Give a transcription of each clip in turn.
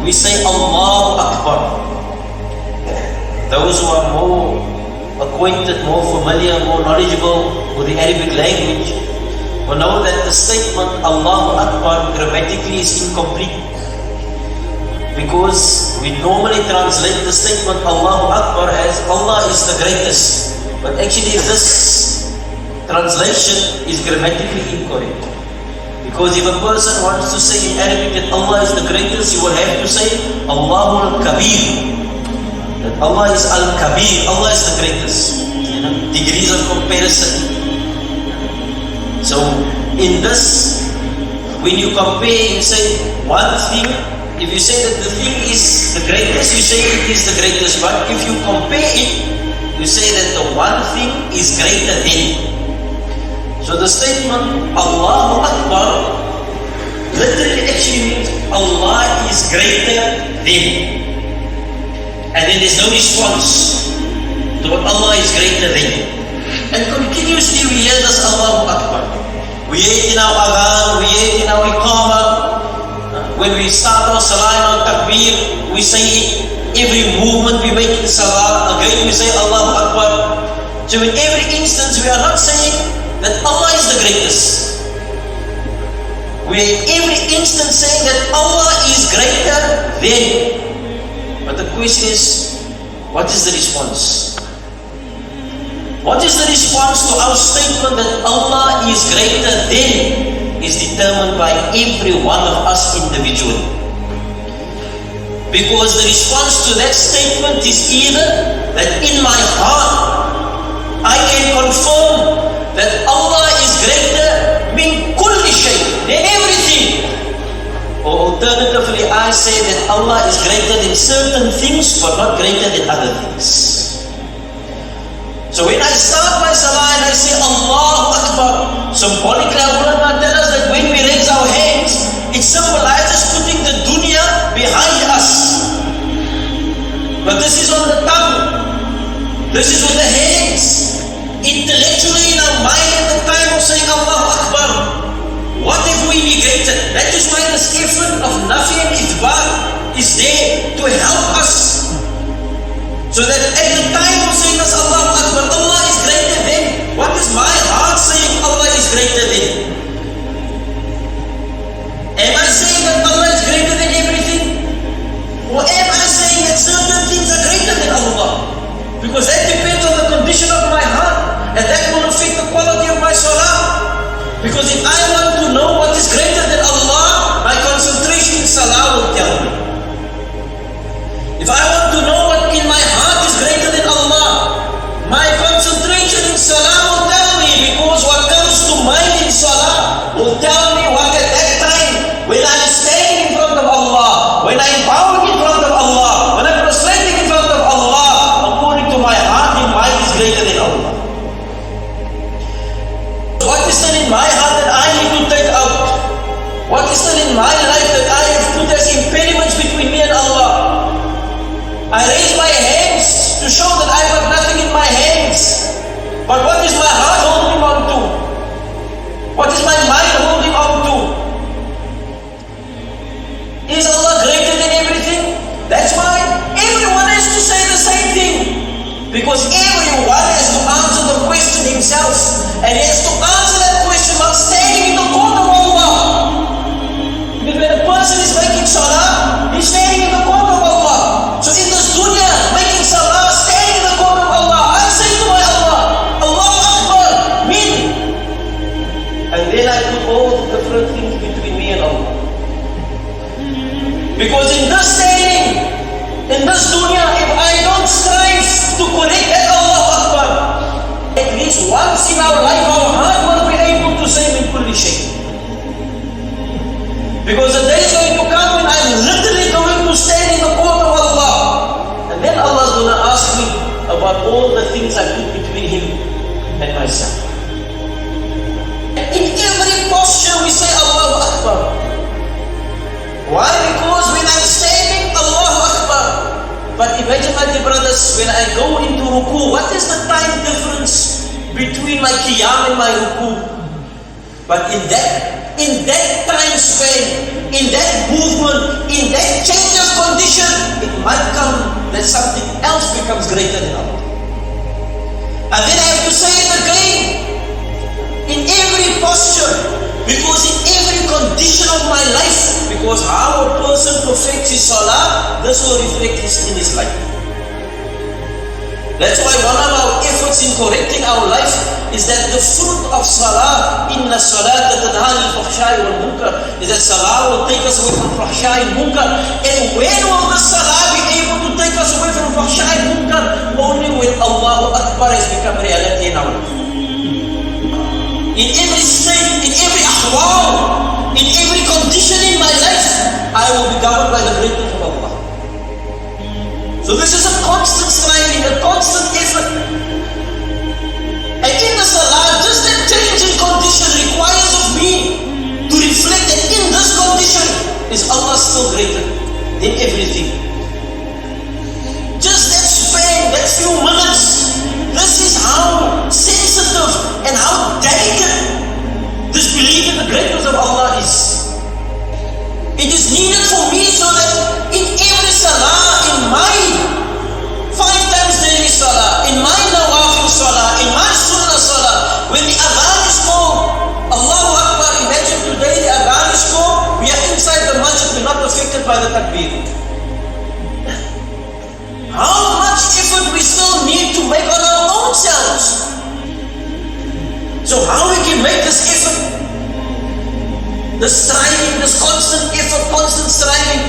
we say Allahu Akbar. Those who are more acquainted, more familiar, more knowledgeable with the Arabic language will know that the statement Allahu Akbar grammatically is incomplete, because we normally translate the statement Allahu Akbar as Allah is the greatest, but actually this translation is grammatically incorrect. Because if a person wants to say in Arabic that Allah is the greatest, you will have to say Allahu Al-Kabir, that Allah is Al-Kabir, Allah is the greatest. Degrees of comparison. So in this, when you compare, you say one thing. If you say that the thing is the greatest, you say it is the greatest. But if you compare it, you say that the one thing is greater than. So the statement Allahu Akbar literally actually means Allah is greater than. And then there's no response to what Allah is greater than. And continuously we hear this Allahu Akbar. We hear it in our Adhan, we hear it in our Iqamah. When we start our Salah and our Takbir, we say it. Every movement we make in Salah, again we say Allahu Akbar. So in every instance we are not saying that Allah is the greatest. We are in every instance saying that Allah is greater than. But the question is, what is the response? What is the response to our statement that Allah is greater than is determined by every one of us individually. Because the response to that statement is either that in my heart I can confirm that Allah is greater min kulli shay, than everything. Or alternatively, I say that Allah is greater than certain things but not greater than other things. So when I start my Salah and I say Allahu Akbar, symbolically ulama tell us that when we raise our hands, it symbolizes putting the dunya behind us. But this is on the tongue. This is with the hands. Intellectually in our mind at the time of saying Allahu Akbar, what have we negated? That is why this effort of nafi and ithbat is there to help us. So that at the time of saying this Allahu Akbar, Allah is greater than. What is my heart saying Allah is greater than? Am I saying that Allah is greater than everything? Or am I saying that certain things are greater than Allah? Because that depends on the condition of my heart, and that will affect the quality of my Salah. Because if I want to know what is greater than Allah, my concentration in Salah will tell me. If I want to know what in my heart is greater than Allah, my concentration in Salah will tell me, because what comes to mind in Salah will tell me what at that time, when I'm standing in front of Allah, when I'm bowing in front of Allah, when I'm prostrating in front of Allah, according to my heart and mind is greater than Allah. What is then in my heart that I need to take out? What is then in my life that I have put as impediments between me and Allah? I raise my hands to show that I have nothing in my hands. But what is my heart holding on to? What is my mind holding on to? Is Allah greater than everything? That's why everyone has to say the same thing. Because everyone has to answer the question himself. And he has to answer that question while standing in the court of Allah. Because when a person is making Salah, he's standing in the court of Allah. So in this dunya, making Salah, standing in the court of Allah, I say to my Allah, Allahu Akbar, min. And then I put all the different things between me and Allah. Because in this standing, in this dunya, if I don't strive to correct that Allahu Akbar, at least once in our life, our heart will be able to say min kulli shay. Because the day is going to come when I'm literally going to stand in the court of Allah. And then Allah is going to ask me about all the things I put between Him and myself. In every posture we say Allahu Akbar. Why? Because when I'm standing, Allahu Akbar. But imagine, my dear brothers, when I go into ruku, what is the time difference between my qiyam and my ruku? But in that in that time span, in that movement, in that change of condition, it might come that something else becomes greater than Allah. And then I have to say it again, in every posture, because in every condition of my life, because how a person perfects his salah, this will reflect in his life. That's why one of our efforts in correcting our life is that the fruit of salah, inna salata tanha anil fahsha'i wal munkar, is that salah will take us away from fahsha'i and munkar. And when will the salah be able to take us away from fahsha'i and munkar? Only when Allahu Akbar has become reality in our life. In every state, in every ahwal, in every condition in my life, I will be governed by the greatness of Allah. So this is a constant striving, a constant effort. And in the salah, just that change in condition requires of me to reflect that in this condition is Allah still greater than everything. Just that span, that few minutes, this is how sensitive and how delicate this belief in the greatness of Allah is. It is needed for me so that in every salah, in my 5 times daily salah, in my nawafil salah, in my sunnah salah, when the adhan is called, Allahu Akbar, imagine today the adhan is called, we are inside the masjid, we're not affected by the takbir. How much effort we still need to make on our own selves. So how we can make this effort? The striving, this constant effort, constant striving,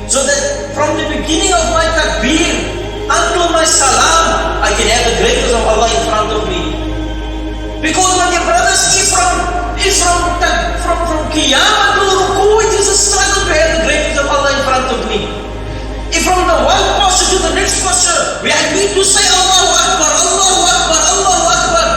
so that from the beginning of my takbir until my salam, I can have the greatness of Allah in front of me. Because when your brothers, if from qiyam to ruku, it is a struggle to have the greatness of Allah in front of me. If from the one posture to the next posture, we need to say Allahu Akbar, Allahu Akbar, Allahu Akbar.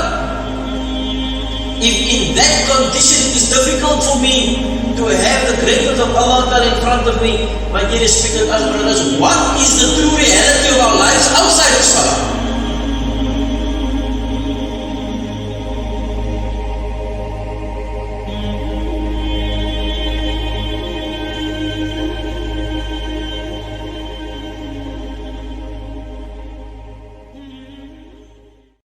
If in that condition it is difficult for me to have the greatness of Allah in front of me, my dear respected brothers, what is the true reality of our lives outside of Salah?